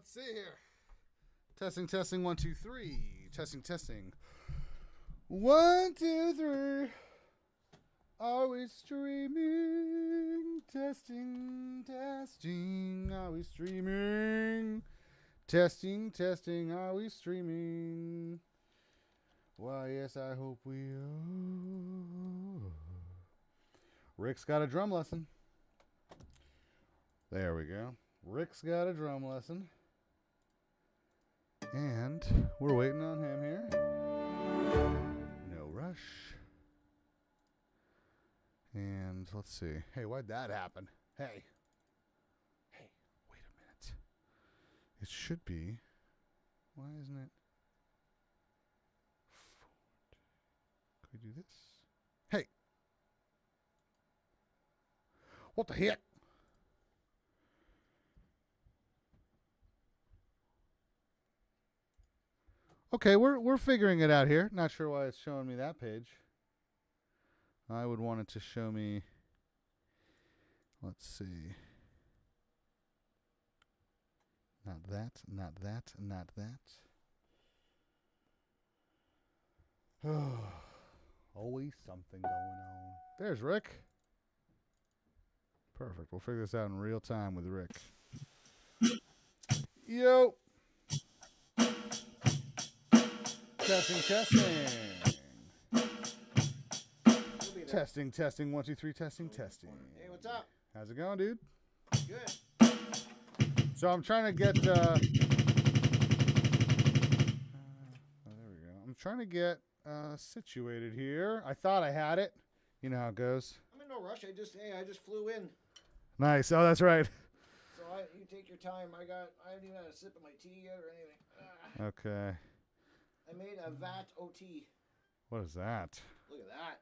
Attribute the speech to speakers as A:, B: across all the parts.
A: let's see here. Testing, testing, 1, 2, 3. Testing, testing. 1, 2, 3. Are we streaming? Testing, testing. Are we streaming? Testing, testing. Are we streaming? Why, yes, I hope we are. Rick's got a drum lesson. There we go. Rick's got a drum lesson. And we're waiting on him here. No rush. And let's see. Hey, why'd that happen? Hey. Hey, wait a minute. It should be. Why isn't it? Can we do this? Hey. What the heck? Okay, we're figuring it out here. Not sure why it's showing me that page. I would want it to show me. Let's see. Not that, not that, not that. Always something going on. There's Rick. Perfect. We'll figure this out in real time with Rick. Yo. Testing, testing. Testing, testing. 1, 2, 3. Testing, testing.
B: Hey, what's up?
A: How's it going, dude?
B: Good.
A: So I'm trying to get. Oh, there we go. I'm trying to get situated here. I thought I had it. You know how it goes.
B: I'm in no rush. I just flew in.
A: Nice. Oh, that's right.
B: So you take your time. I haven't even had a sip of my tea yet or anything.
A: Okay.
B: I made a vat OT.
A: What is that?
B: Look at that.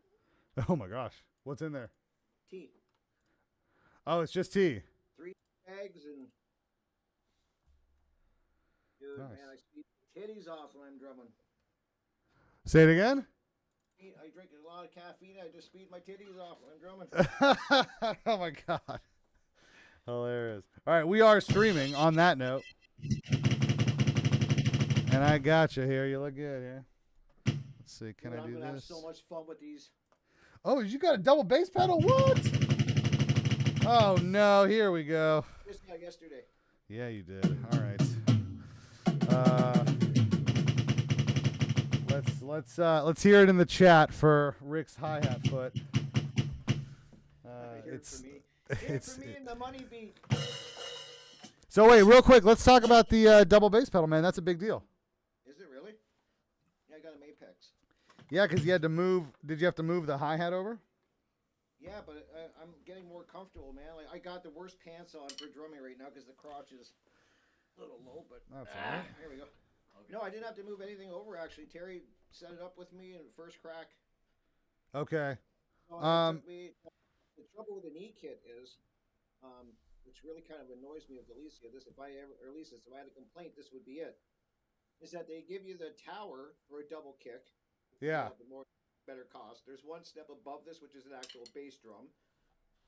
A: Oh my gosh. What's in there?
B: Tea.
A: Oh, it's just tea.
B: 3 eggs and. Dude,
A: Nice.
B: man, I speed my titties off when I'm drumming.
A: Say it again?
B: I drink a lot of caffeine. I just speed my titties off when I'm drumming.
A: Oh my god. Hilarious. All right, we are streaming on that note. And I got you here. You look good here. Let's see. Can I do
B: I'm gonna have
A: this?
B: so much fun with these.
A: Oh, you got a double bass pedal? What? Oh no! Here we go.
B: Just like yesterday.
A: Yeah, you did. All right. Let's hear it in the chat for Rick's hi-hat foot.
B: It's for me and the money beat.
A: So wait, real quick. Let's talk about the double bass pedal, man. That's a big deal.
B: Is it really? Yeah, I got an Apex.
A: Yeah, because you had to move. Did you have to move the hi-hat over?
B: Yeah, but I'm getting more comfortable, man. Like I got the worst pants on for drumming right now because the crotch is a little low. But
A: That's all right.
B: Here we go. Okay. No, I didn't have to move anything over. Actually, Terry set it up with me in the first crack.
A: Okay.
B: So the trouble with an E kit is, which really kind of annoys me with Alicia. If I had a complaint, this would be it. Is that they give you the tower for a double kick.
A: Yeah.
B: Better cost. There's one step above this, which is an actual bass drum.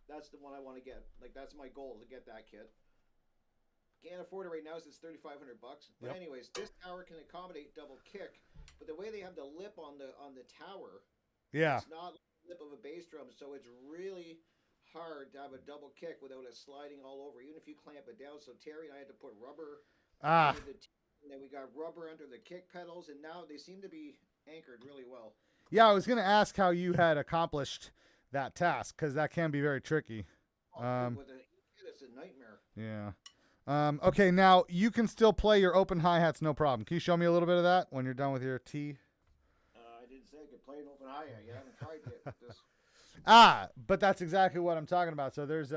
B: That's the one I want to get. Like that's my goal to get that kit. Can't afford it right now, so it's $3,500. But
A: Yep.
B: anyways, this tower can accommodate double kick. But the way they have the lip on the tower,
A: Yeah.
B: it's not like the lip of a bass drum, so it's really hard to have a double kick without it sliding all over, even if you clamp it down. So Terry and I had to put rubber under the and then we got rubber under the kick pedals, and now they seem to be anchored really well.
A: Yeah, I was going to ask how you had accomplished that task, because that can be very tricky.
B: With an E-kit, it's a nightmare.
A: Yeah. Okay, now you can still play your open hi-hats, no problem. Can you show me a little bit of that when you're done with your T?
B: I didn't say I could play an open hi-hat. You haven't tried yet with this.
A: But that's exactly what I'm talking about. So there's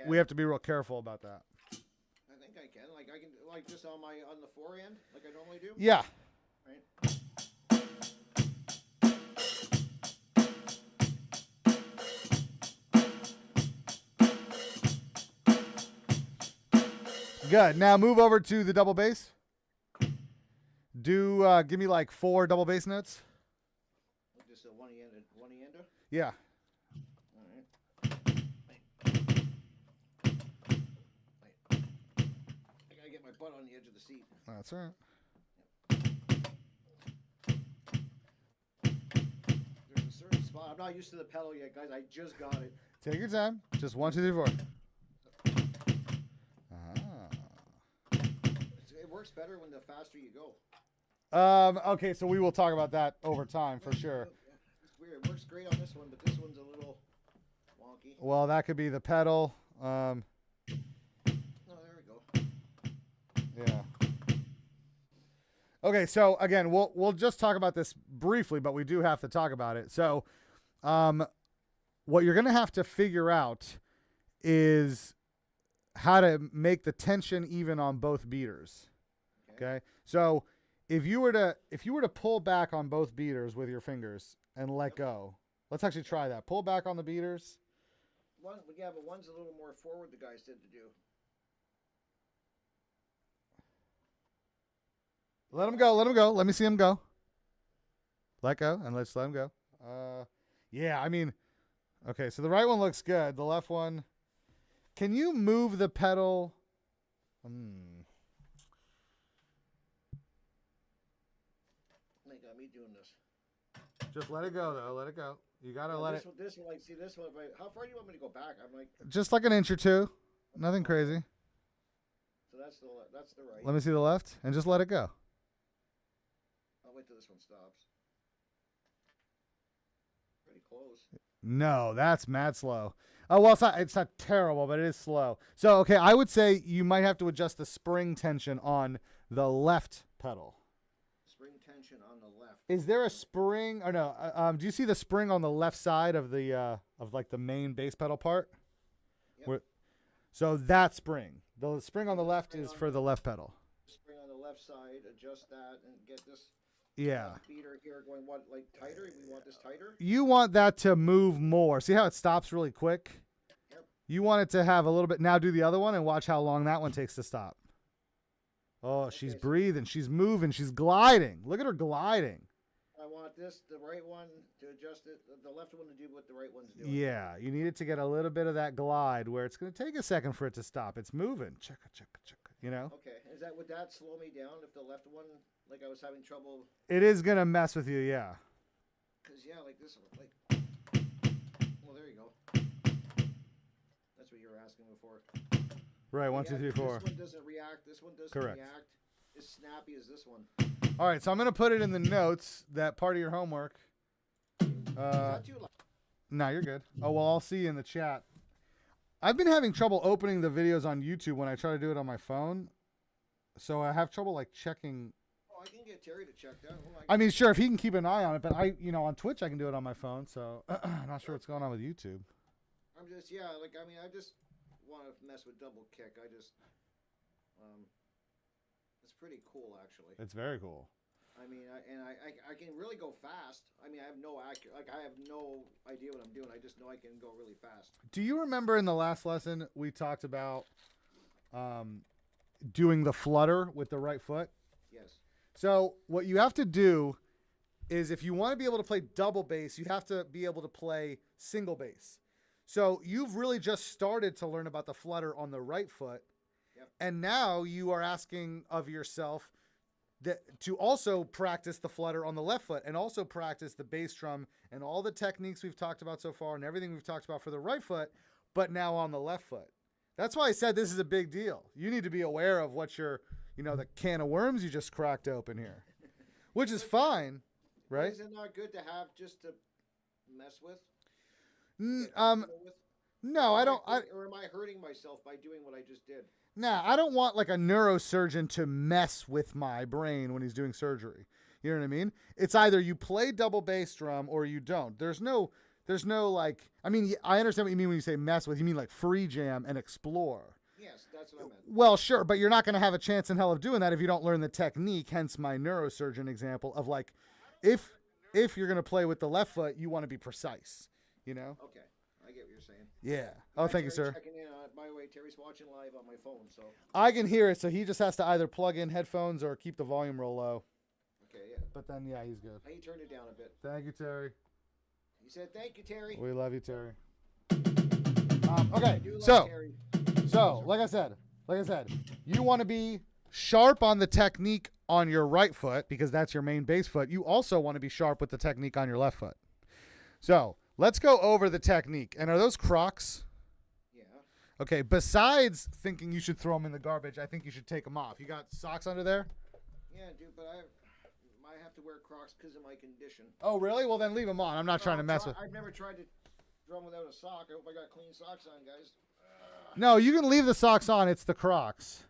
A: we have to be real careful about that.
B: I think I can. I can just on the forehand, like I normally do.
A: Yeah.
B: Right.
A: Good. Now move over to the double bass. Give me like 4 double bass notes.
B: Just a one-ender?
A: Yeah.
B: All right. I gotta get my butt on the edge of the seat.
A: That's all right.
B: There's a certain spot. I'm not used to the pedal yet, guys. I just got it.
A: Take your time. Just 1, 2, 3, 4.
B: It works better when the faster you go.
A: Okay, so we will talk about that over time for sure.
B: It's weird. It works great on this one, but this one's a little wonky.
A: Well, that could be the pedal.
B: Oh, there we go.
A: Yeah. Okay, so again, we'll just talk about this briefly, but we do have to talk about it. So, what you're going to have to figure out is how to make the tension even on both beaters. Okay? So, if you were to pull back on both beaters with your fingers and let go. Let's actually try that. Pull back on the beaters.
B: Yeah, but one's a little more forward, the guy said to do.
A: Let him go. Let him go. Let me see him go. Let go, and let's let him go. Yeah, I mean, okay, so the right one looks good. The left one, can you move the pedal?
B: They got me doing this.
A: Just let it go, though. Let it go. You got to let it.
B: This one, like, see this one, how far do you want me to go back? I'm like.
A: Just like an inch or two. Nothing crazy.
B: So that's the right.
A: Let me see the left, and just let it go.
B: I'll wait till this one stops. Pretty close.
A: No, that's mad slow. Oh, well, it's not terrible, but it is slow. So, okay, I would say you might have to adjust the spring tension on the left pedal.
B: Spring tension on the left.
A: Is there a spring or no? Do you see the spring on the left side of the like the main bass pedal part?
B: Yep.
A: So that spring. The spring on the left is for the left pedal.
B: Spring on the left side. Adjust that and get this.
A: Yeah.
B: Beater here going what, like tighter? We want this tighter?
A: You want that to move more. See how it stops really quick?
B: Yep.
A: You want it to have a little bit. Now do the other one and watch how long that one takes to stop. Oh, okay, she's breathing. She's moving. She's gliding. Look at her gliding.
B: I want the right one to adjust it, the left one to do what the right one's doing.
A: Yeah, you need it to get a little bit of that glide where it's going to take a second for it to stop. It's moving. Check, you know?
B: Okay. Would that slow me down if the left one, like I was having trouble?
A: It is going to mess with you, yeah.
B: Because, yeah, like this one, like, well, there you go. That's what you were asking before.
A: Right, 1, 2, 3, 4.
B: This one doesn't react. This one doesn't
A: react
B: as snappy as this one.
A: All right, so I'm going to put it in the notes, that part of your homework.
B: Not too loud.
A: No, you're good. Oh, well, I'll see you in the chat. I've been having trouble opening the videos on YouTube when I try to do it on my phone. So I have trouble, like, checking.
B: Oh, I can get Terry to check that.
A: I mean, sure, if he can keep an eye on it. But, on Twitch, I can do it on my phone. So I'm not sure what's going on with YouTube.
B: I just want to mess with double kick. It's pretty cool, actually.
A: It's very cool.
B: I mean, I can really go fast. I mean, I have no idea what I'm doing. I just know I can go really fast.
A: Do you remember in the last lesson we talked about doing the flutter with the right foot?
B: Yes.
A: So what you have to do is if you want to be able to play double bass, you have to be able to play single bass. So you've really just started to learn about the flutter on the right foot.
B: Yep.
A: And now you are asking of yourself to also practice the flutter on the left foot and also practice the bass drum and all the techniques we've talked about so far and everything we've talked about for the right foot, but now on the left foot. That's why I said this is a big deal. You need to be aware of what the can of worms you just cracked open here, which is fine, right?
B: Is it not good to have just to mess with?
A: No, I don't.
B: Or am I hurting myself by doing what I just did?
A: Nah, I don't want like a neurosurgeon to mess with my brain when he's doing surgery. You know what I mean? It's either you play double bass drum or you don't. There's no like, I mean, I understand what you mean when you say mess with. You mean like free jam and explore.
B: Yes, that's what I meant.
A: Well, sure, but you're not going to have a chance in hell of doing that if you don't learn the technique, hence my neurosurgeon example of like, if you're going to play with the left foot, you want to be precise, you know?
B: Okay. I get what you're saying.
A: Yeah. Oh, thank you, sir.
B: Checking in. By the way, Terry's watching live on my phone, so.
A: I can hear it, so he just has to either plug in headphones or keep the volume real low.
B: Okay, yeah.
A: But then, yeah, he's good.
B: He turned it down a bit.
A: Thank you, Terry.
B: He said, "Thank you, Terry."
A: We love you, Terry. Okay, so like I said, you want to be sharp on the technique on your right foot because that's your main bass foot, you also want to be sharp with the technique on your left foot. So let's go over the technique. And are those Crocs?
B: Yeah.
A: Okay, besides thinking you should throw them in the garbage, I think you should take them off. You got socks under there?
B: Yeah, dude, but I have to wear Crocs because of my condition.
A: Oh, really? Well, then leave them on. I'm not trying to mess with.
B: I've never tried to drum without a sock. I hope I got clean socks on, guys.
A: No, you can leave the socks on. It's the Crocs.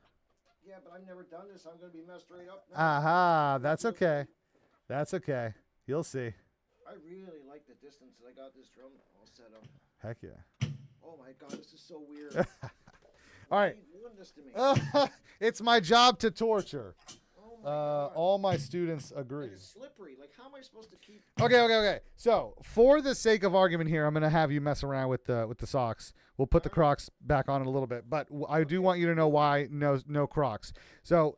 B: Yeah, but I've never done this. I'm going to be messed right up now.
A: Aha, that's okay. That's okay. You'll see.
B: I really like the distance that I got this drum all set up.
A: Heck yeah.
B: Oh my God, this is so weird.
A: All right.
B: Why are you doing this to me?
A: It's my job to torture.
B: Oh my God.
A: All my students agree.
B: It's slippery. Like, how am I supposed to keep?
A: Okay. So, for the sake of argument here, I'm going to have you mess around with the socks. We'll put the Crocs back on in a little bit, but I do want you to know why no Crocs. So,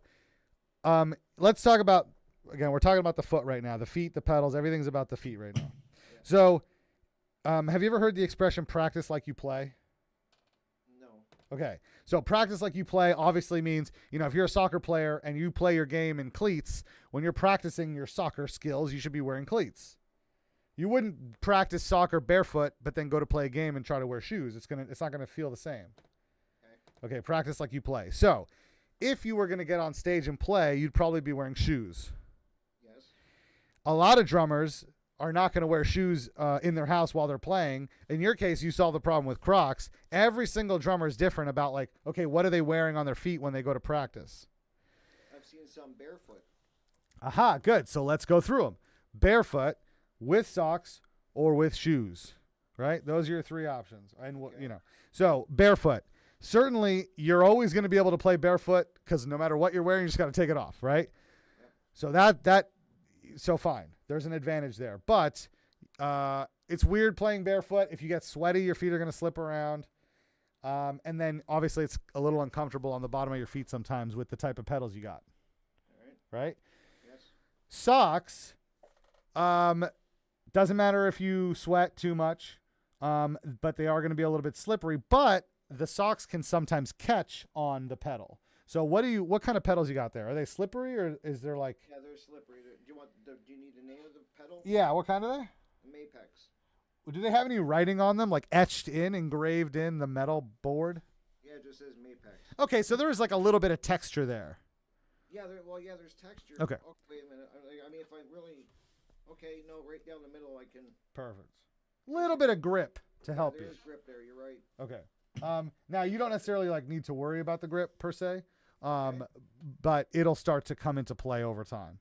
A: let's talk about, again, we're talking about the foot right now, the feet, the pedals, everything's about the feet right now.
B: Yeah.
A: So, have you ever heard the expression practice like you play?
B: No.
A: Okay. So practice like you play obviously means, if you're a soccer player and you play your game in cleats, when you're practicing your soccer skills, you should be wearing cleats. You wouldn't practice soccer barefoot, but then go to play a game and try to wear shoes. It's not going to feel the same. Okay. Practice like you play. So if you were going to get on stage and play, you'd probably be wearing shoes.
B: Yes.
A: A lot of drummers are not going to wear shoes in their house while they're playing. In your case, you solve the problem with Crocs. Every single drummer is different about okay, what are they wearing on their feet when they go to practice?
B: I've seen some barefoot.
A: Aha, good. So let's go through them. Barefoot, with socks, or with shoes, right? Those are your three options. And, so barefoot. Certainly, you're always going to be able to play barefoot because no matter what you're wearing, you just got to take it off, right?
B: Yeah.
A: So so fine. There's an advantage there. But it's weird playing barefoot. If you get sweaty, your feet are going to slip around. And then, obviously, it's a little uncomfortable on the bottom of your feet sometimes with the type of pedals you got.
B: All right.
A: Right?
B: Yes.
A: Socks, doesn't matter if you sweat too much, but they are going to be a little bit slippery. But the socks can sometimes catch on the pedal. So what kind of pedals you got there? Are they slippery or is there like?
B: Yeah, they're slippery. Do you need the name of the pedal?
A: Yeah, what kind are they?
B: Mapex.
A: Do they have any writing on them, like engraved in the metal board?
B: Yeah, it just says Mapex.
A: Okay, so there is like a little bit of texture there.
B: Yeah, there's texture.
A: Okay.
B: Oh, wait a minute. I mean, if I really, okay, no, right down the middle, I can.
A: Perfect. Little bit of grip to help you.
B: There's grip there. You're right.
A: Okay. Now you don't necessarily need to worry about the grip per se,
B: Okay.
A: but it'll start to come into play over time.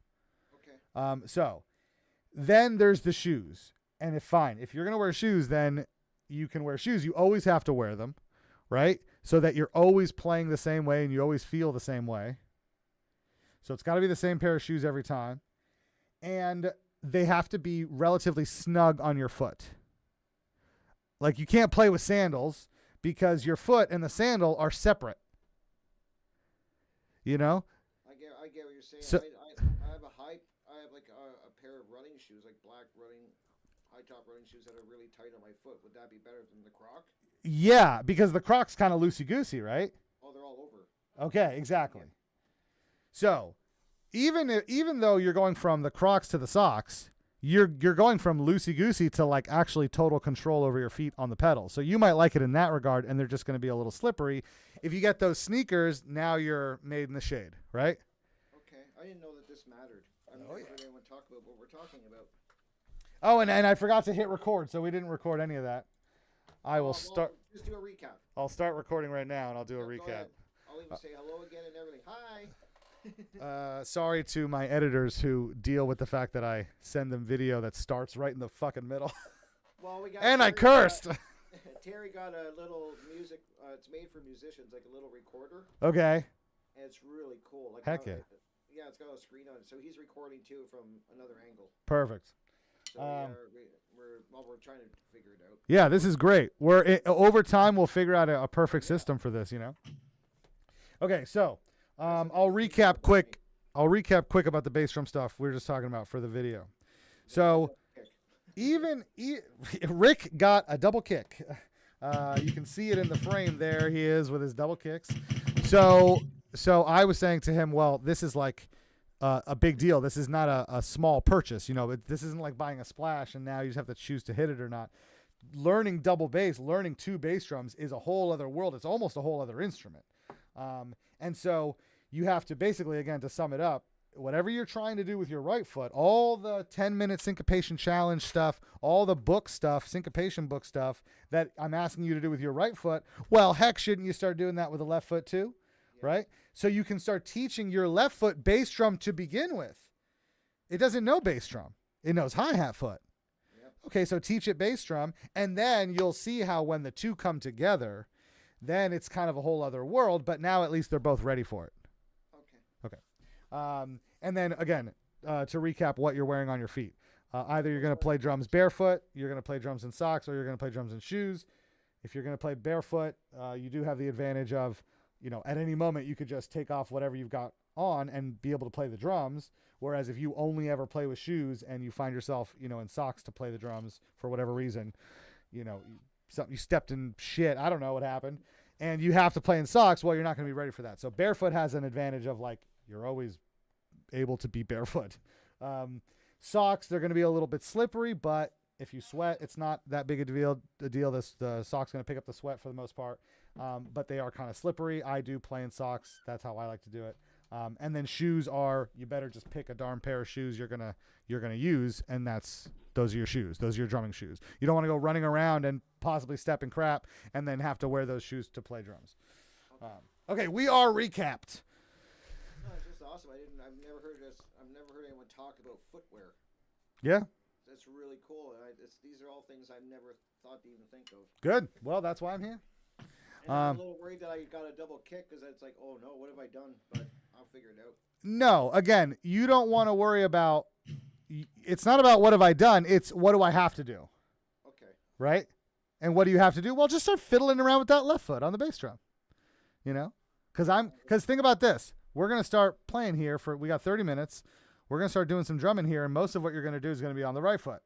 B: Okay.
A: So then there's the shoes. And if you're going to wear shoes, then you can wear shoes. You always have to wear them, right? So that you're always playing the same way and you always feel the same way. So it's got to be the same pair of shoes every time. And they have to be relatively snug on your foot. Like you can't play with sandals because your foot and the sandal are separate.
B: I get what you're saying.
A: So,
B: I have a pair of running shoes, like black high top running shoes that are really tight on my foot. Would that be better than the Croc?
A: Yeah, because the Croc's kind of loosey-goosey, right?
B: Oh, they're all over.
A: Okay, exactly. So even though you're going from the Crocs to the socks, you're going from loosey-goosey to actually total control over your feet on the pedal. So you might like it in that regard, and they're just going to be a little slippery. If you get those sneakers, now you're made in the shade, right?
B: Okay, I didn't know that this mattered. I've never heard anyone talk about what we're talking about.
A: Oh, and I forgot to hit record, so we didn't record any of that. I will start.
B: Just do a recap.
A: I'll start recording right now, and I'll do a
B: Go
A: recap.
B: ahead. I'll even say hello again and everything. Hi.
A: Sorry to my editors who deal with the fact that I send them video that starts right in the fucking middle.
B: Well, we got.
A: And I cursed.
B: Terry got a little music. It's made for musicians, like a little recorder.
A: Okay.
B: And it's really cool.
A: Heck yeah.
B: Yeah, it's got a screen on it, so he's recording too from another angle.
A: Perfect.
B: So we're trying to figure it out.
A: Yeah, this is great. Over time we'll figure out a perfect system for this. Okay, so I'll recap quick about the bass drum stuff we were just talking about for the video. So Rick got a double kick. You can see it in the frame there. He is with his double kicks. So So I was saying to him, well, this is like a big deal. This is not a small purchase. This isn't like buying a splash and now you just have to choose to hit it or not. Learning double bass, learning 2 bass drums is a whole other world. It's almost a whole other instrument. And so you have to basically, again, to sum it up, whatever you're trying to do with your right foot, all the 10-minute syncopation challenge stuff, all the book stuff, syncopation book stuff that I'm asking you to do with your right foot, well, heck, shouldn't you start doing that with the left foot too? Yeah. Right? So you can start teaching your left foot bass drum to begin with. It doesn't know bass drum. It knows hi-hat foot. Yep. Okay, so teach it bass drum, and then you'll see how when the two come together, then it's kind of a whole other world, but now at least they're both ready for it. Okay. And then, again, to recap what you're wearing on your feet. Either you're going to play drums barefoot, you're going to play drums in socks, or you're going to play drums in shoes. If you're going to play barefoot, you do have the advantage of, at any moment you could just take off whatever you've got on and be able to play the drums. Whereas if you only ever play with shoes and you find yourself, in socks to play the drums for whatever reason, you stepped in shit, I don't know what happened, and you have to play in socks, well, you're not going to be ready for that. So barefoot has an advantage of, like, you're always able to be barefoot. Socks, they're going to be a little bit slippery, but if you sweat, it's not that big a deal. The sock's going to pick up the sweat for the most part, but they are kind of slippery. I do play in socks. That's how I like to do it. And then shoes are, you better just pick a darn pair of shoes you're gonna use, and those are your shoes. Those are your drumming shoes. You don't want to go running around and possibly step in crap and then have to wear those shoes to play drums. Okay, we are recapped.
B: No, it's just awesome. I've never heard this. I've never heard anyone talk about footwear.
A: Yeah.
B: That's really cool. These are all things I've never thought to even think of.
A: Good. Well, that's why I'm here.
B: And I'm a little worried that I got a double kick because it's like, oh no, what have I done? But I'll figure it out. No,
A: again, you don't want to worry about. It's not about what have I done. It's what do I have to do.
B: Okay.
A: Right. And what do you have to do? Well, just start fiddling around with that left foot on the bass drum. Because think about this. We're going to start playing here we got 30 minutes. We're going to start doing some drumming here, and most of what you're going to do is going to be on the right foot.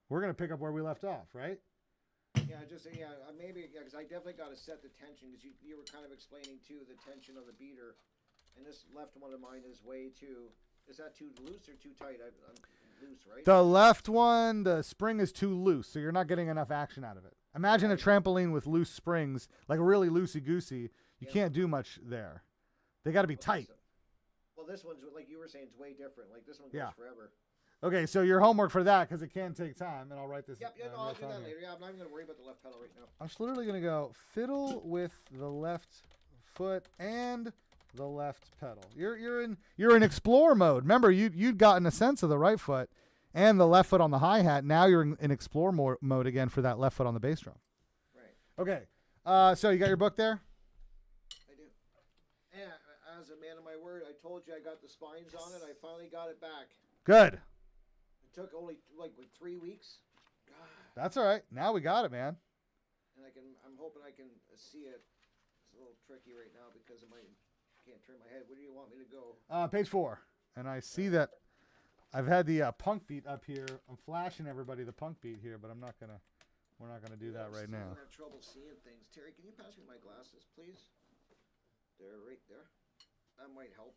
A: We're going to pick up where we left off, right?
B: Maybe, because I definitely got to set the tension, because you were kind of explaining, too, the tension of the beater, and this left one of mine is way too, is that too loose or too tight? I'm loose, right?
A: The left one, the spring is too loose, so you're not getting enough action out of it. Imagine a trampoline with loose springs, like really loosey-goosey. You can't do much there. They got to be tight.
B: Well, this one's, like you were saying, it's way different. Like, this one goes forever.
A: Okay, so your homework for that, because it can take time, and I'll write this.
B: I'll do that later. Yeah, I'm not even going to worry about the left pedal right now.
A: I'm just literally going to go fiddle with the left foot and the left pedal. You're in explore mode. Remember, you'd gotten a sense of the right foot and the left foot on the hi-hat. Now you're in explore mode again for that left foot on the bass drum.
B: Right.
A: Okay. So you got your book there?
B: I do. And as a man of my word, I told you I got the spines on it. I finally got it back.
A: Good.
B: It took only like 3 weeks. God.
A: That's all right. Now we got it, man.
B: And I'm hoping I can see it. It's a little tricky right now because can't turn my head. Where do you want me to go?
A: Page 4. And I see that I've had the punk beat up here. I'm flashing everybody the punk beat here, but we're not gonna do that right now.
B: I'm having trouble seeing things. Terry, can you pass me my glasses, please? They're right there. That might help.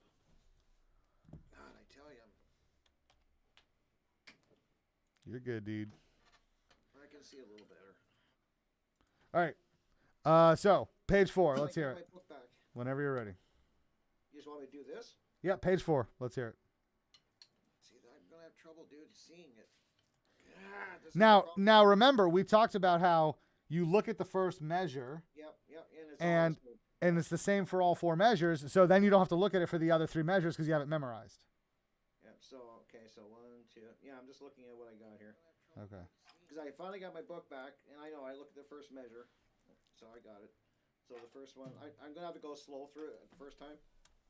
B: God, I tell you,
A: you're good, dude.
B: I can see a little better.
A: All right. So page 4. Let's hear it.
B: My book back.
A: Whenever you're ready.
B: You just want me to do this?
A: Yeah, page 4. Let's hear it.
B: See, I'm gonna have trouble, dude, seeing it. God,
A: now remember, we talked about how you look at the first measure.
B: Yep,
A: and it's the same for all 4 measures. So then you don't have to look at it for the other 3 measures because you have it memorized.
B: Yep. So 1, 2. Yeah, I'm just looking at what I got here.
A: Okay.
B: Because I finally got my book back, and I know I looked at the first measure, so I got it. So the first one, I'm gonna have to go slow through it the first time,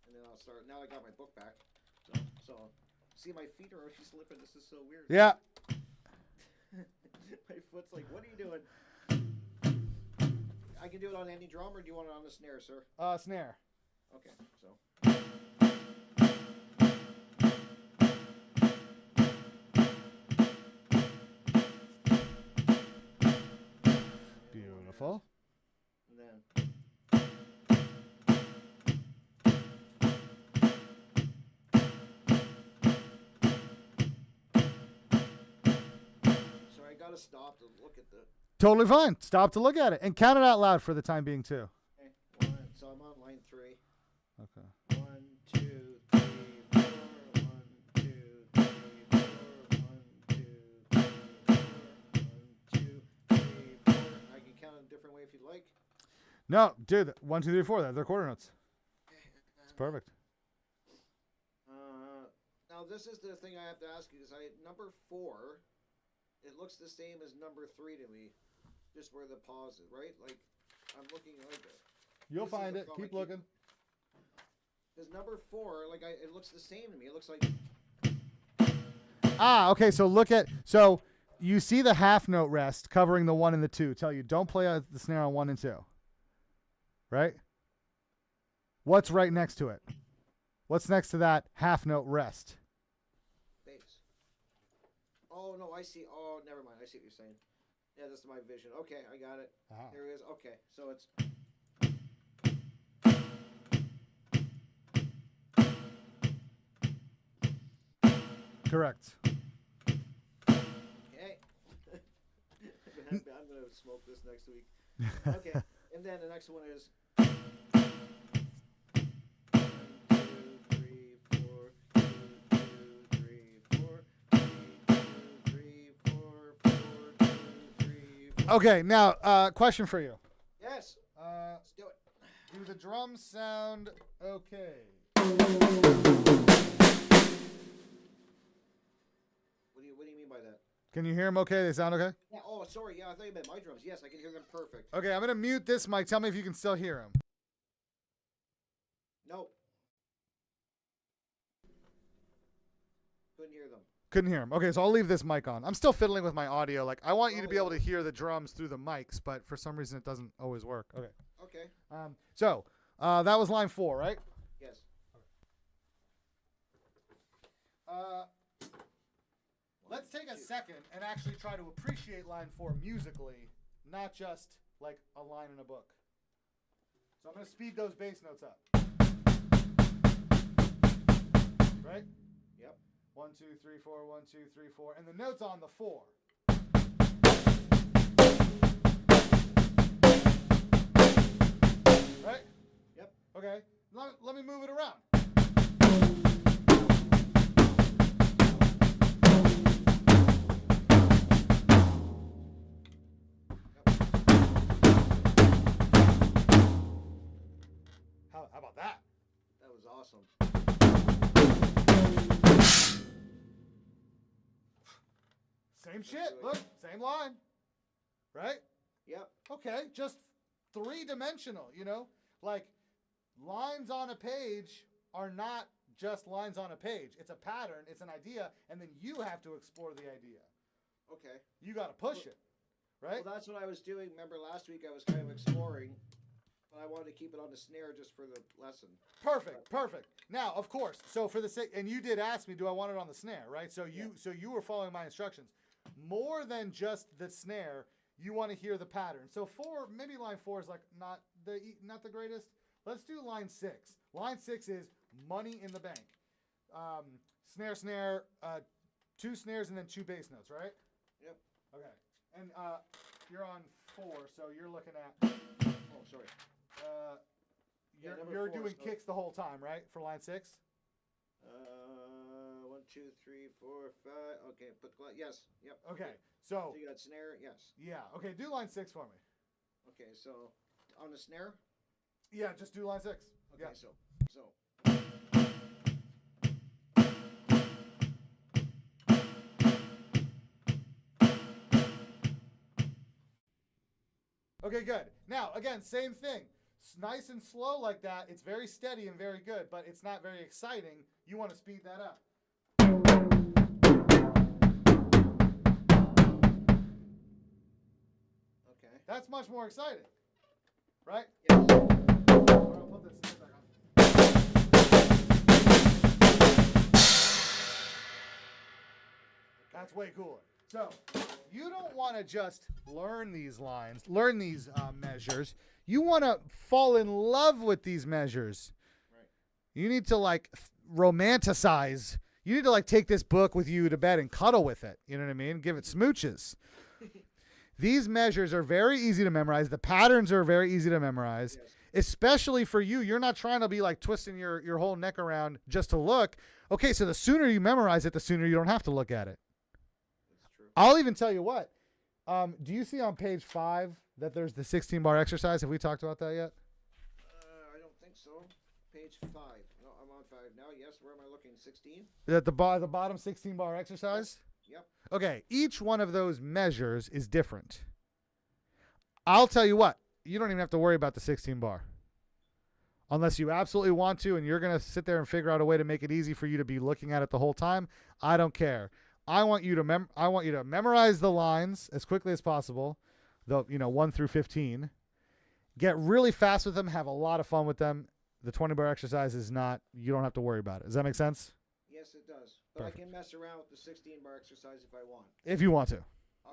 B: and then I'll start. Now I got my book back, so see, my feet are already slipping. This is so weird.
A: Yeah.
B: My foot's like, what are you doing? I can do it on any drum, or do you want it on the snare, sir?
A: Snare.
B: Okay, so.
A: Beautiful.
B: And then. I gotta stop to look at the.
A: Totally fine. Stop to look at it and count it out loud for the time being too.
B: Okay. So I'm on line 3.
A: Okay.
B: 1, 2, 3, 4. 1, 2, 3, 4. 1, 2, 3, 4. 1, 2, 3, 4. I can count it a different way if you'd like.
A: No, dude. 1, 2, 3, 4. They're quarter notes. It's perfect.
B: Now this is the thing I have to ask you because number 4, it looks the same as number 3 to me, just where the pause is, right? Like I'm looking like it.
A: You'll find it. Keep looking.
B: Because number 4, like it looks the same to me. It looks like.
A: Okay. So look at you see the half note rest covering the 1 and the 2. Tell you don't play the snare on 1 and 2. Right? What's right next to it? What's next to that half note rest?
B: Bass. Oh no, I see. Oh, never mind. I see what you're saying. Yeah, that's my vision. Okay, I got it. There it is. Okay, so it's.
A: Correct.
B: Okay. I'm gonna smoke this next week. Okay, and then the next one is. 1, 2, 3, 4. 2, 2, 3, 4. 3, 2, 3, 4. 4, 2, 3, 4.
A: Okay. Now, question for you.
B: Yes. Let's do it.
A: Do the drums sound okay?
B: What do you mean by that?
A: Can you hear them okay? They sound okay?
B: Yeah. Oh, sorry. Yeah, I thought you meant my drums. Yes, I can hear them perfect.
A: Okay, I'm going to mute this mic. Tell me if you can still hear them.
B: No. Couldn't hear them.
A: Couldn't hear them. Okay, so I'll leave this mic on. I'm still fiddling with my audio. Like, I want you to be able to hear the drums through the mics, but for some reason it doesn't always work. Okay.
B: Okay.
A: So that was line 4, right?
B: Yes.
A: Let's take a second and actually try to appreciate line 4 musically, not just like a line in a book. So I'm going to speed those bass notes up. Right?
B: Yep.
A: 1, 2, 3, 4, 1, 2, 3, 4. And the note's on the 4. Right?
B: Yep.
A: Okay. Let me move it around. How about that?
B: That was awesome.
A: Same shit. Look, same line. Right?
B: Yep.
A: Okay, just 3-dimensional, you know? Like, lines on a page are not just lines on a page. It's a pattern, it's an idea, and then you have to explore the idea.
B: Okay.
A: You got to push it, right?
B: Well, that's what I was doing. Remember last week I was kind of exploring, but I wanted to keep it on the snare just for the lesson.
A: Perfect. Now, of course, so for the sake, and you did ask me, do I want it on the snare, right? So you were following my instructions. More than just the snare, you want to hear the pattern. So maybe line 4 is like not the greatest. Let's do line 6. Line 6 is money in the bank. Snare, 2 snares and then 2 bass notes, right?
B: Yep.
A: Okay. And you're on 4, so you're looking at.
B: Oh, sorry.
A: You're doing kicks the whole time, right? For line 6.
B: 1, 2, 3, 4, 5. Okay, yes. Yep.
A: Okay. So
B: you got snare. Yes.
A: Yeah. Okay. Do line 6 for me.
B: Okay. So on the snare.
A: Yeah. Just do line 6.
B: Okay.
A: Yeah.
B: So.
A: Okay, good. Now, again, same thing. It's nice and slow like that. It's very steady and very good, but it's not very exciting. You want to speed that up.
B: Okay.
A: That's much more exciting, right?
B: Yes.
A: I'll put this back on. That's way cooler. So you don't want to just learn these lines, learn these measures. You want to fall in love with these measures.
B: Right.
A: You need to like romanticize. You need to like take this book with you to bed and cuddle with it. You know what I mean? Give it smooches. These measures are very easy to memorize. The patterns are very easy to memorize, especially for you. You're not trying to be like twisting your whole neck around just to look. Okay, so the sooner you memorize it, the sooner you don't have to look at it.
B: That's true.
A: I'll even tell you what. Do you see on page 5 that there's the 16-bar exercise? Have we talked about that yet?
B: I don't think so. Page 5. No, I'm on 5 now. Yes, where am I looking? 16?
A: At the bottom 16-bar exercise?
B: Yep.
A: Okay, each one of those measures is different. I'll tell you what, you don't even have to worry about the 16-bar. Unless you absolutely want to and you're going to sit there and figure out a way to make it easy for you to be looking at it the whole time, I don't care. I want you to memorize the lines as quickly as possible, 1 through 15. Get really fast with them, have a lot of fun with them. The 20-bar exercise is not, you don't have to worry about it. Does that make sense?
B: Yes, it does. But
A: Perfect.
B: I can mess around with the 16-bar exercise if I want.
A: If you want to.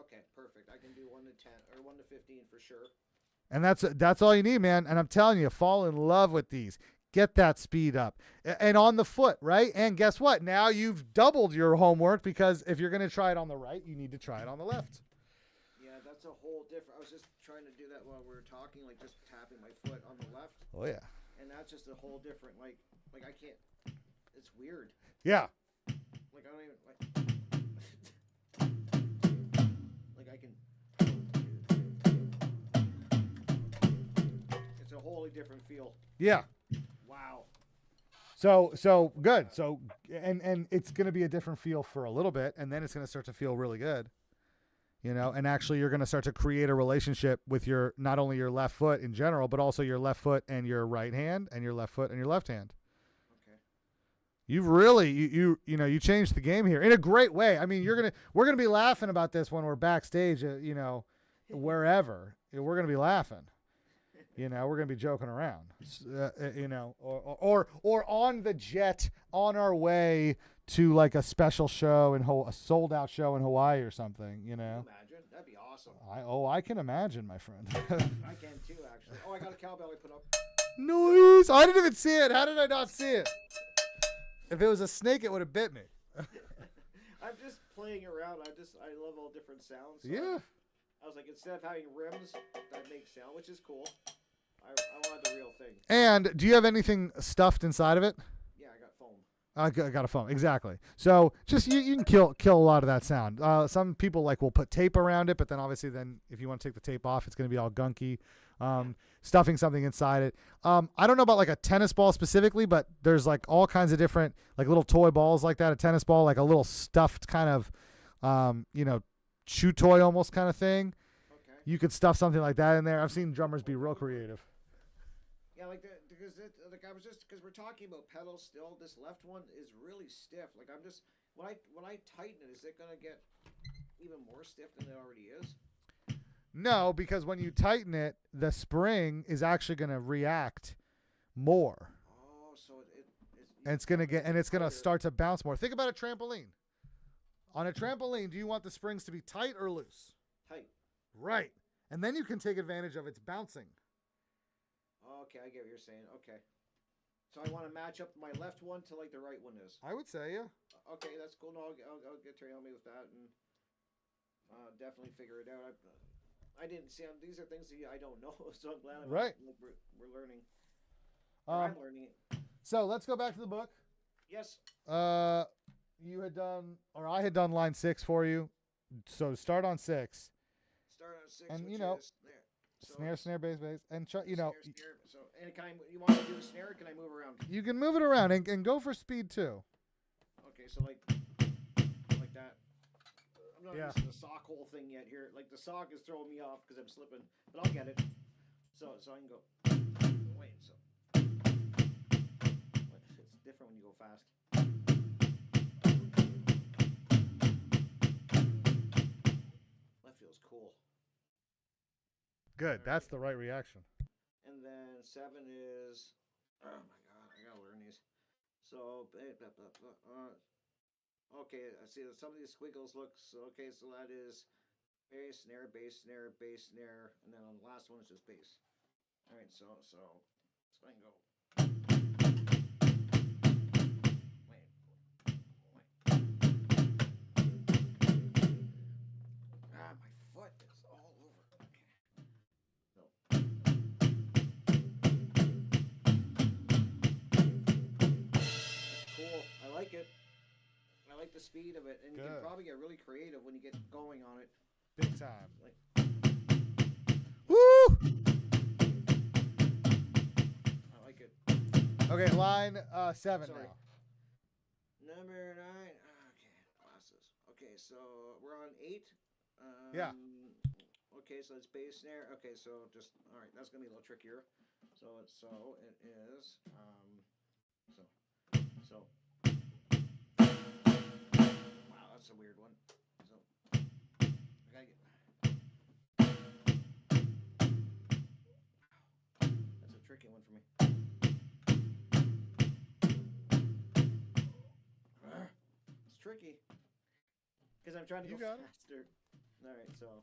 B: Okay, perfect. I can do 1 to 10 or 1 to 15 for sure.
A: And that's all you need, man. And I'm telling you, fall in love with these. Get that speed up. And on the foot, right? And guess what? Now you've doubled your homework, because if you're going to try it on the right, you need to try it on the left.
B: Yeah, that's a whole different. I was just trying to do that while we were talking, like just tapping my foot on the left.
A: Oh, yeah.
B: And that's just a whole different, like I can't, it's weird.
A: Yeah.
B: Like I don't even, like I can, it's a wholly different feel.
A: Yeah.
B: Wow.
A: So good. So, and it's going to be a different feel for a little bit, and then it's going to start to feel really good, and actually you're going to start to create a relationship with not only your left foot in general, but also your left foot and your right hand, and your left foot and your left hand.
B: Okay.
A: You've really, you changed the game here in a great way. I mean, we're going to be laughing about this when we're backstage, wherever. We're going to be laughing. We're going to be joking around, or on the jet on our way to like a special show a sold out show in Hawaii or something,
B: Can you imagine? That'd be awesome.
A: I can imagine, my friend.
B: I can too, actually. Oh, I got a cowbell I put up.
A: Nice. I didn't even see it. How did I not see it? If it was a snake, it would have bit me.
B: I'm just playing around. I love all different sounds. So
A: Yeah.
B: I was like, instead of having rims that make sound, which is cool, I wanted the real thing.
A: And do you have anything stuffed inside of it?
B: Yeah, I got foam.
A: I got a foam, exactly. So just you can kill a lot of that sound. Some people will put tape around it, but then obviously if you want to take the tape off, it's going to be all gunky. Stuffing something inside it. I don't know about like a tennis ball specifically, but there's like all kinds of different like little toy balls like that. A tennis ball, like a little stuffed kind of, chew toy almost kind of thing.
B: Okay.
A: You could stuff something like that in there. I've seen drummers be real creative.
B: Yeah, because we're talking about pedals still. This left one is really stiff. Like I'm just when I tighten it, is it gonna get even more stiff than it already is?
A: No, because when you tighten it, the spring is actually going to react more.
B: Oh, so
A: it's going to start to bounce more. Think about a trampoline. On a trampoline, do you want the springs to be tight or loose?
B: Tight.
A: Right. And then you can take advantage of its bouncing.
B: Okay, I get what you're saying. Okay. So I want to match up my left one to like the right one is.
A: I would say, yeah.
B: Okay, that's cool. No, I'll get Terry help me with that and definitely figure it out. I didn't see them. These are things that I don't know, so I'm glad
A: right.
B: We're learning. I'm learning it.
A: So let's go back to the book.
B: Yes.
A: You had done, or I had done line 6 for you. So start on 6.
B: Start on 6,
A: and
B: which is
A: snare, bass, and
B: snare. So, and you want to do the snare? Or can I move around?
A: You can move it around and go for speed too.
B: Okay, so like that. I'm not using the sock hole thing yet here. Like the sock is throwing me off because I'm slipping, but I'll get it. So I can go. Wait, so it's different when you go fast. That feels cool.
A: Good. That's the right reaction.
B: And then 7 is. Oh my god, I gotta learn these. So okay, I see that some of these squiggles look okay, so that is bass, snare, bass, snare, bass, snare, and then on the last one it's just bass. Alright, so I can go. Wait. My foot is all like the speed of it, and you
A: Good.
B: can probably get really creative when you get going on it.
A: Big time.
B: Like,
A: woo!
B: I like it.
A: Okay, line 7
B: Sorry.
A: now.
B: Number 9. Okay, glasses. Okay, so we're on 8.
A: Yeah.
B: Okay, so it's bass snare. Okay, so just all right. That's gonna be a little trickier. So it is. So. Wow, that's a weird one. So I gotta get. That's a tricky one for me. It's tricky because I'm trying to go faster. All right, so.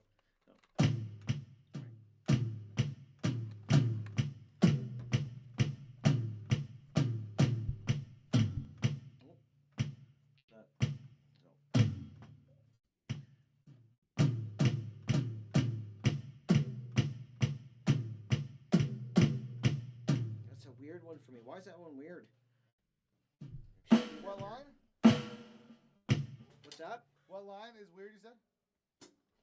B: That's a weird one for me. Why is that one weird?
A: What line?
B: What's that?
A: What line is weird, you said?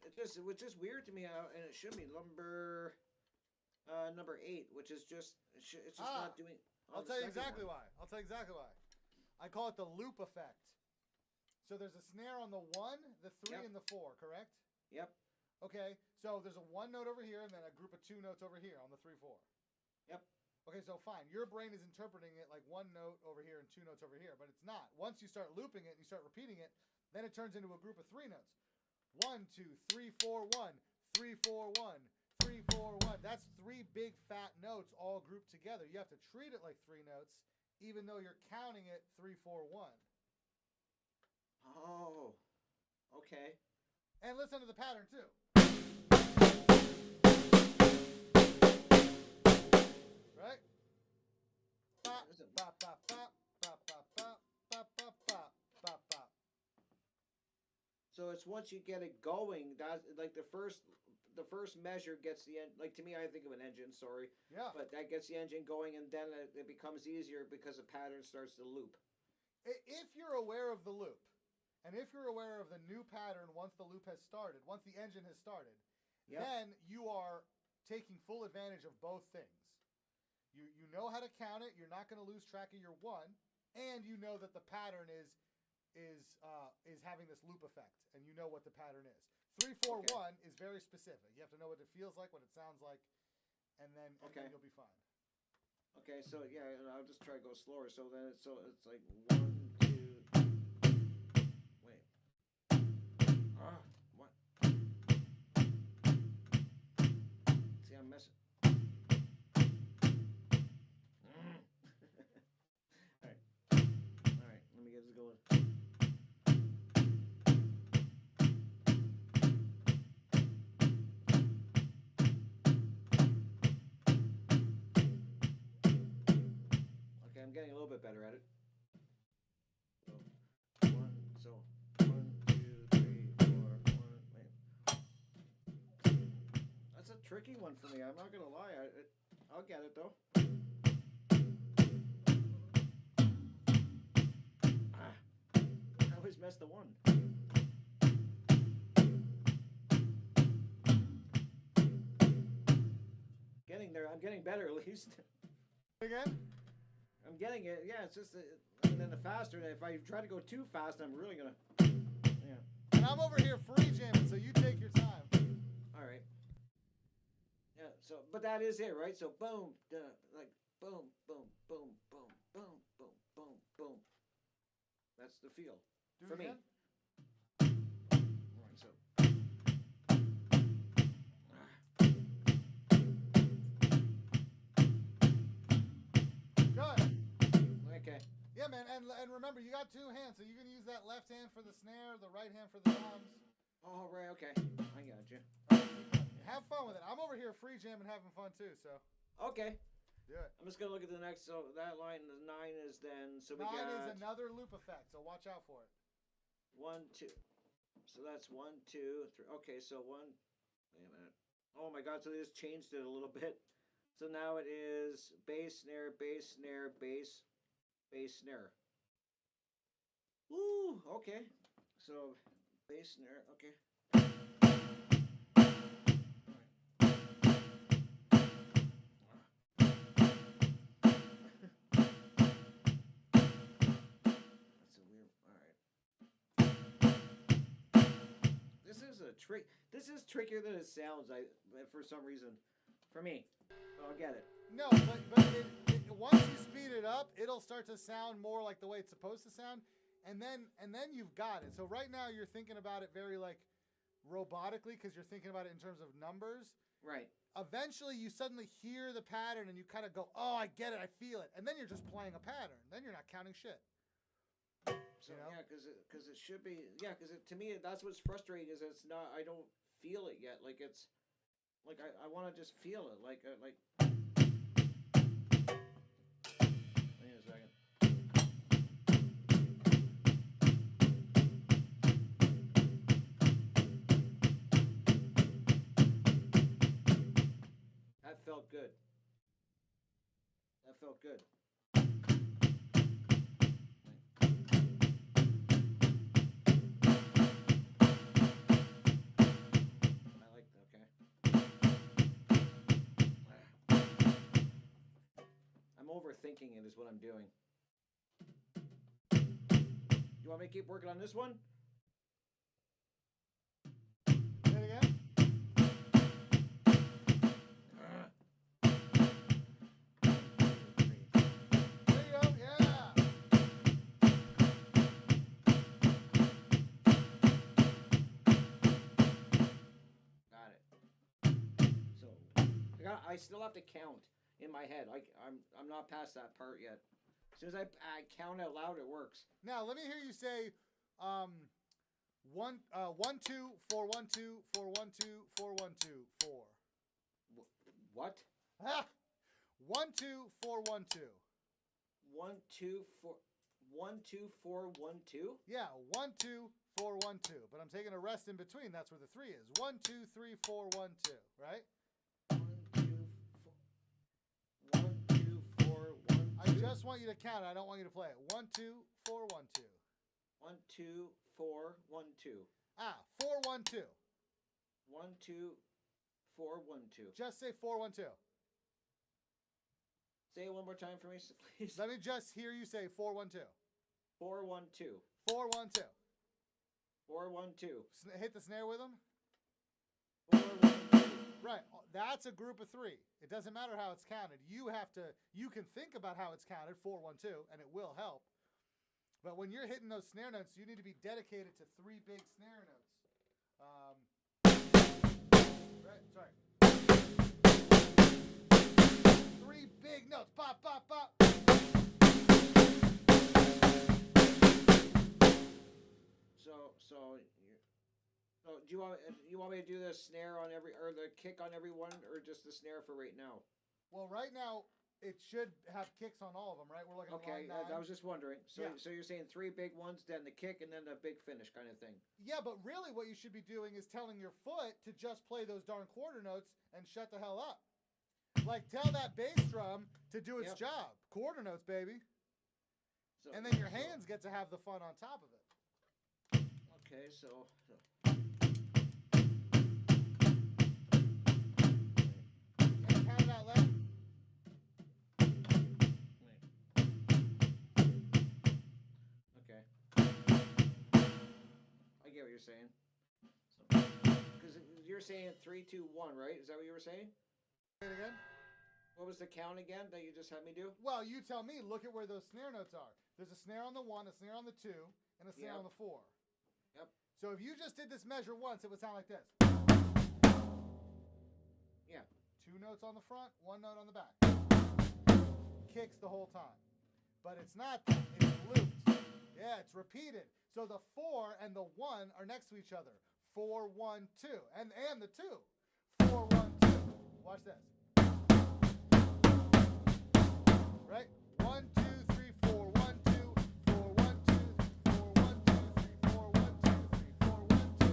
B: It's just weird to me, and it should be number 8, which is just it's just not doing.
A: I'll tell you exactly why. I call it the loop effect. So there's a snare on the 1, the 3, and the 4, correct?
B: Yep.
A: Okay, so there's a 1 note over here, and then a group of 2 notes over here on the 3/4.
B: Yep.
A: Okay, so fine. Your brain is interpreting it like 1 note over here and 2 notes over here, but it's not. Once you start looping it and you start repeating it, then it turns into a group of 3 notes. 1, 2, 3, 4, 1, 3, 4, 1, 3, 4, 1. That's 3 big fat notes all grouped together. You have to treat it like 3 notes, even though you're counting it 3, 4, 1.
B: Oh, okay.
A: And listen to the pattern too. Right? Bop, bop, bop, bop, bop, bop, bop, bop, bop, bop, bop, bop.
B: So it's once you get it going, that's like the first measure gets the end. Like to me, I think of an engine. Sorry.
A: Yeah.
B: But that gets the engine going, and then it becomes easier because the pattern starts to loop.
A: If you're aware of the loop, and if you're aware of the new pattern once the loop has started, once the engine has started, then you are taking full advantage of both things. You know how to count it. You're not going to lose track of your 1, and you know that the pattern is having this loop effect, and you know what the pattern is. 3, 4, 1 is very specific. You have to know what it feels like, what it sounds like, and then you'll be fine.
B: Okay, so yeah, and I'll just try to go slower. So then it's like 1, 2. Wait. What? See, I'm messing. All right. Let me get this going. Okay, I'm getting a little bit better at it. So 1, 2, 3, 4, 1. Wait. That's a tricky one for me. I'm not gonna lie. I'll get it though. I always mess the 1. Getting there. I'm getting better at least.
A: Again?
B: I'm getting it. Yeah, it's just and then the faster. If I try to go too fast, I'm really gonna. Yeah.
A: And I'm over here free jamming, so you take your time.
B: All right. Yeah. So, but that is it, right? So, boom, like boom, boom, boom, boom, boom, boom, boom, boom. That's the feel for me. All right. So.
A: Good.
B: Okay.
A: Yeah, man, and remember, you got 2 hands, so you can use that left hand for the snare, the right hand for the drums.
B: Oh, right, okay. I got you.
A: Have fun with it. I'm over here free jamming, having fun too, so.
B: Okay.
A: Do it.
B: I'm just going to look at the next, so that line, the 9 is then, so we
A: 9
B: got.
A: 9 is another loop effect, so watch out for it.
B: 1, 2. So that's 1, 2, 3. Okay, so 1. Wait a minute. Oh my God, so they just changed it a little bit. So now it is bass, snare, bass, snare, bass, bass, snare. Ooh, okay. So bass snare, okay. That's a weird. All right. This is a trick. This is trickier than it sounds. For some reason, for me, I'll get it.
A: No, but once you speed it up, it'll start to sound more like the way it's supposed to sound, and then you've got it. So right now you're thinking about it very like robotically because you're thinking about it in terms of numbers.
B: Right.
A: Eventually, you suddenly hear the pattern and you kind of go, "Oh, I get it, I feel it," and then you're just playing a pattern. Then you're not counting shit.
B: So yeah, because it should be because to me that's what's frustrating is it's not I don't feel it yet like it's like I want to just feel it like. Wait a second. That felt good. That felt good. I'm overthinking it is what I'm doing. You want me to keep working on this one?
A: Say it again. There you go. Yeah.
B: Got it. So I still have to count in my head. I'm not past that part yet. As soon as I count out loud, it works.
A: Now let me hear you say, 1 2 4 1 2 4 1 2 4 1 2 4.
B: What?
A: Ah, 1 2 4 1 2.
B: 1 2 4 1 2 4 1 2.
A: Yeah, 1 2 4 1 2. But I'm taking a rest in between. That's where the 3 is. 1 2 3 4 1 2. Right?
B: 1 2 4 1 2 4 1 2.
A: I just want you to count it. I don't want you to play it. 1 2 4 1 2.
B: 1 2 4 1 2.
A: 4 1 2.
B: 1 2 4 1 2.
A: Just say 4 1 2.
B: Say it one more time for me, please.
A: Let me just hear you say 4 1 2.
B: 4 1 2.
A: 4 1 2.
B: 4 1 2.
A: Hit the snare with them.
B: 4 1 2.
A: Right. That's a group of 3. It doesn't matter how it's counted. You can think about how it's counted, 4 1 2, and it will help. But when you're hitting those snare notes, you need to be dedicated to 3 big snare notes. Right. Sorry. 3 big notes. Bop, bop, bop.
B: So do you want me to do the snare on every or the kick on every one or just the snare for right now?
A: Well, right now it should have kicks on all of them, right? We're looking at line 9.
B: I was just wondering. So
A: Yeah.
B: so you're saying 3 big ones, then the kick, and then the big finish kind of thing.
A: Yeah, but really what you should be doing is telling your foot to just play those darn quarter notes and shut the hell up. Like, tell that bass drum to do its job. Quarter notes, baby.
B: So,
A: and then your hands get to have the fun on top of it.
B: Okay, so
A: Can you count it out loud?
B: Okay. I get what you're saying. Because you're saying 3, 2, 1, right? Is that what you were saying?
A: Say it again.
B: What was the count again that you just had me do?
A: Well, you tell me. Look at where those snare notes are. There's a snare on the 1, a snare on the 2, and a snare on the 4.
B: Yep.
A: So if you just did this measure once, it would sound like this.
B: Yeah.
A: 2 notes on the front, 1 note on the back. Kicks the whole time. But it's not that. It's looped. Yeah, it's repeated. So the 4 and the 1 are next to each other. 4, 1, 2. And the 2. 4, 1, 2. Watch this. Right? 1, 2, 3, 4, 1, 2, 4, 1, 2, 4, 1, 2, 3, 4, 1, 2, 3, 4, 1, 2.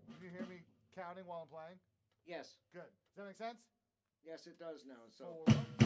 A: Can you hear me counting while I'm playing?
B: Yes.
A: Good. Does that make sense?
B: Yes, it does now. So.
A: 4, 1, 2.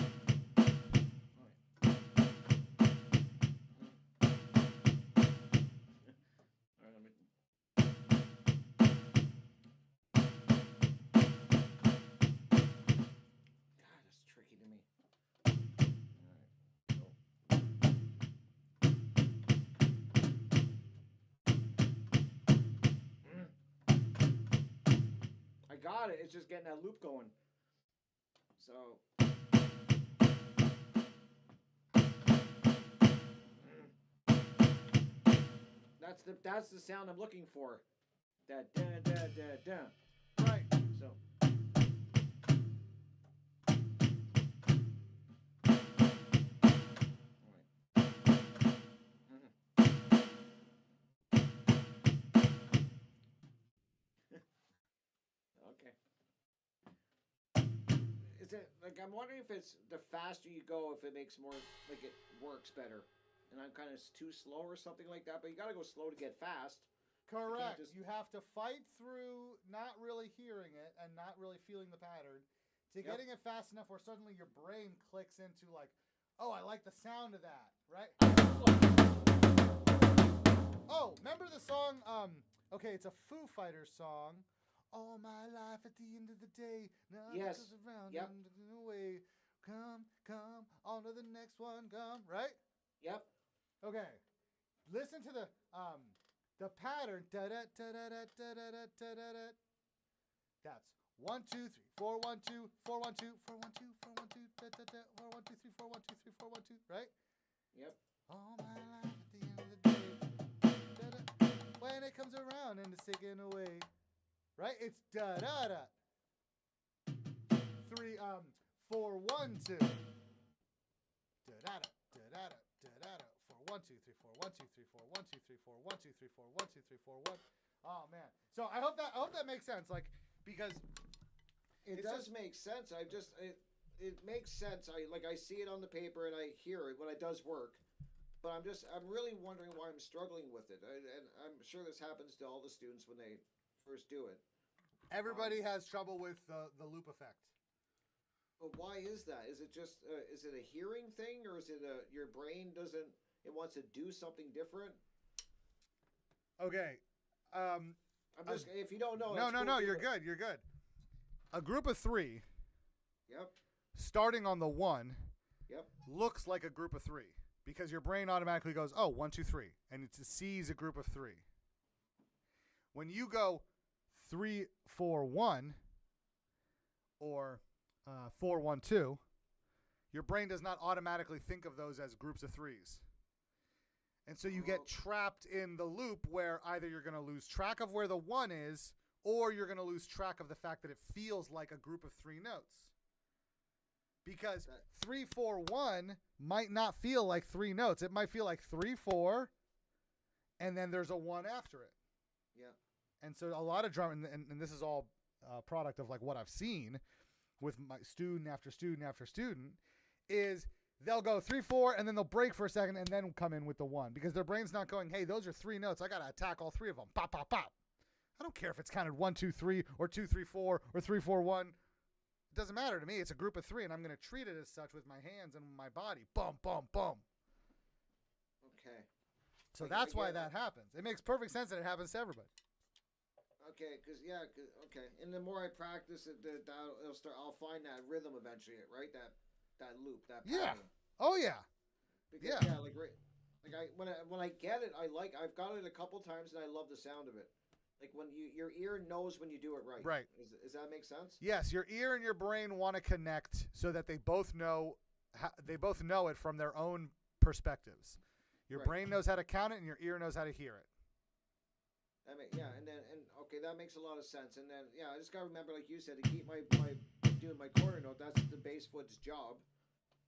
B: got it. It's just getting that loop going. So. That's the sound I'm looking for. That da da da da.
A: Right.
B: So. Okay. Is it like I'm wondering if it's the faster you go, if it makes more like it works better, and I'm kind of too slow or something like that. But you gotta go slow to get fast.
A: Correct. You have to fight through not really hearing it and not really feeling the pattern to getting it fast enough where suddenly your brain clicks into like, oh, I like the sound of that, right? Oh, remember the song? Okay, it's a Foo Fighters song. All my life at the end of the day, nothing goes around and away. Come, on to the next one, come, right?
B: Yep.
A: Okay. Listen to the pattern. Da da da da da da da da da da. That's 1 2 3 4 1 2 4 1 2 4 1 2 4 1 2 da da da 4 1 2 3 4 1 2 3 4 1 2, right?
B: Yep.
A: All my life at the end of the day, da da. When it comes around and it's taken away, right? It's da da da. 4 1 2. Da da da da da da da da. 4 1 2 3 4 1 2 3 4 1 2 3 4 1 2 3 4 1 2 3 4 1. Oh man. So I hope that makes sense. Like because
B: it does make sense. It makes sense. I see it on the paper and I hear it when it does work. But I'm really wondering why I'm struggling with it. And I'm sure this happens to all the students when they first do it.
A: Everybody has trouble with the loop effect.
B: But why is that? Is it just is it a hearing thing, or is it your brain wants to do something different?
A: Okay.
B: I'm just if you don't know.
A: No. You're good. You're good. A group of 3.
B: Yep.
A: Starting on the 1.
B: Yep.
A: Looks like a group of 3 because your brain automatically goes, oh, 1 2 3, and it sees a group of 3. When you go 3 4 1 or 4 1 2, your brain does not automatically think of those as groups of 3s. And so you get trapped in the loop where either you're going to lose track of where the 1 is, or you're going to lose track of the fact that it feels like a group of 3 notes. Because 3 4 1 might not feel like 3 notes. It might feel like 3 4, and then there's a 1 after it.
B: Yeah.
A: And so a lot of drum, and this is all product of like what I've seen with my student after student after student, is they'll go 3 4 and then they'll break for a second and then come in with the 1 because their brain's not going, hey, those are 3 notes. I got to attack all 3 of them. Pop, pop, pop. I don't care if it's counted 1 2 3 or 2 3 4 or 3 4 1. It doesn't matter to me. It's a group of 3, and I'm going to treat it as such with my hands and my body. Boom, boom, boom.
B: Okay.
A: So that's why that happens. It makes perfect sense that it happens to everybody.
B: Okay, okay, and the more I practice it, I'll find that rhythm eventually, right? That loop, that pattern.
A: Yeah. Oh yeah.
B: Because, when I get it, I've got it a couple times and I love the sound of it. Like when your ear knows when you do it right.
A: Right.
B: Does that make sense?
A: Yes, your ear and your brain want to connect so that they both know it from their own perspectives. Your brain knows how to count it, and your ear knows how to hear it.
B: That makes a lot of sense. And then I just gotta remember, like you said, to keep my doing my quarter note. That's the bass foot's job.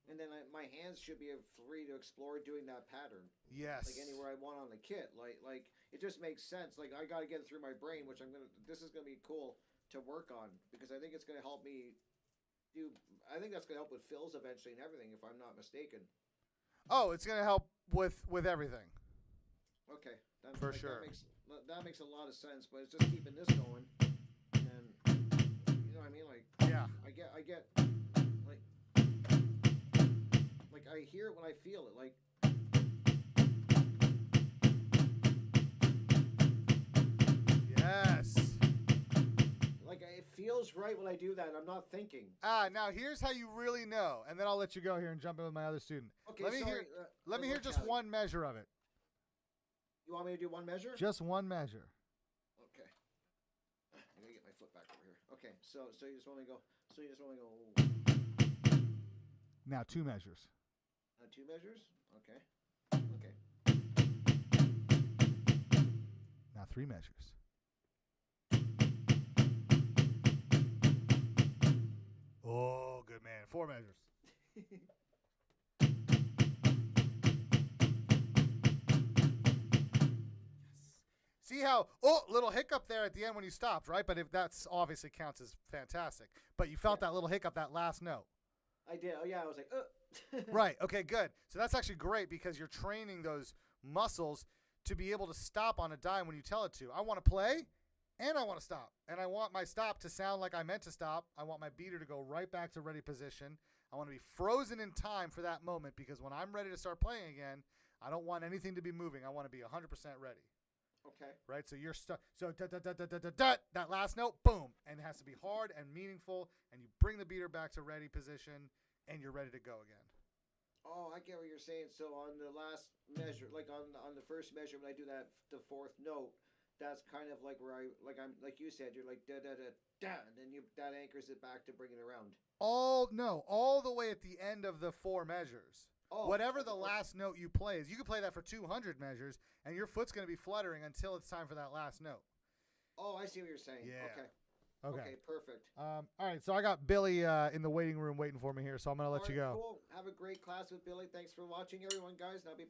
B: And then my hands should be free to explore doing that pattern.
A: Yes.
B: Like anywhere I want on the kit. Like it just makes sense. Like I gotta get it through my brain, which this is gonna be cool to work on because I think it's gonna help me I think that's gonna help with fills eventually and everything, if I'm not mistaken.
A: Oh, it's gonna help with everything.
B: Okay.
A: For sure.
B: That makes a lot of sense, but it's just keeping this going. And then you know what I mean? Like I get like I hear it when I feel it, like
A: yes.
B: Like it feels right when I do that. I'm not thinking.
A: Now here's how you really know, and then I'll let you go here and jump in with my other student.
B: Okay,
A: let me hear just one measure of it.
B: You want me to do one measure?
A: Just one measure.
B: Okay. I'm gonna get my flip back over here. Okay, so you just want me to go. So you just want me to go.
A: Now 2 measures.
B: 2 measures. Okay. Okay.
A: Now 3 measures. Oh, good man. 4 measures. See how, little hiccup there at the end when you stopped, right? But if that's obviously counts as fantastic. But you felt that little hiccup, that last note.
B: I did. Oh, yeah. I was like,
A: Right. Okay, good. So that's actually great because you're training those muscles to be able to stop on a dime when you tell it to. I want to play and I want to stop. And I want my stop to sound like I meant to stop. I want my beater to go right back to ready position. I want to be frozen in time for that moment because when I'm ready to start playing again, I don't want anything to be moving. I want to be 100% ready.
B: Okay.
A: Right? So you're stuck. So that last note, boom. And it has to be hard and meaningful. And you bring the beater back to ready position and you're ready to go again.
B: Oh, I get what you're saying. So on the last measure, like on the first measure, when I do that, the 4th note, that's kind of like where I'm like you said, you're like da da da da, and then that anchors it back to bring it around.
A: All the way at the end of the 4 measures. Whatever the last note you play is, you can play that for 200 measures, and your foot's going to be fluttering until it's time for that last note.
B: Oh, I see what you're saying.
A: Yeah.
B: Okay, perfect.
A: All right, so I got Billy in the waiting room waiting for me here, so I'm going to let you go.
B: Cool. Have a great class with Billy. Thanks for watching, everyone, guys. And I'll be back.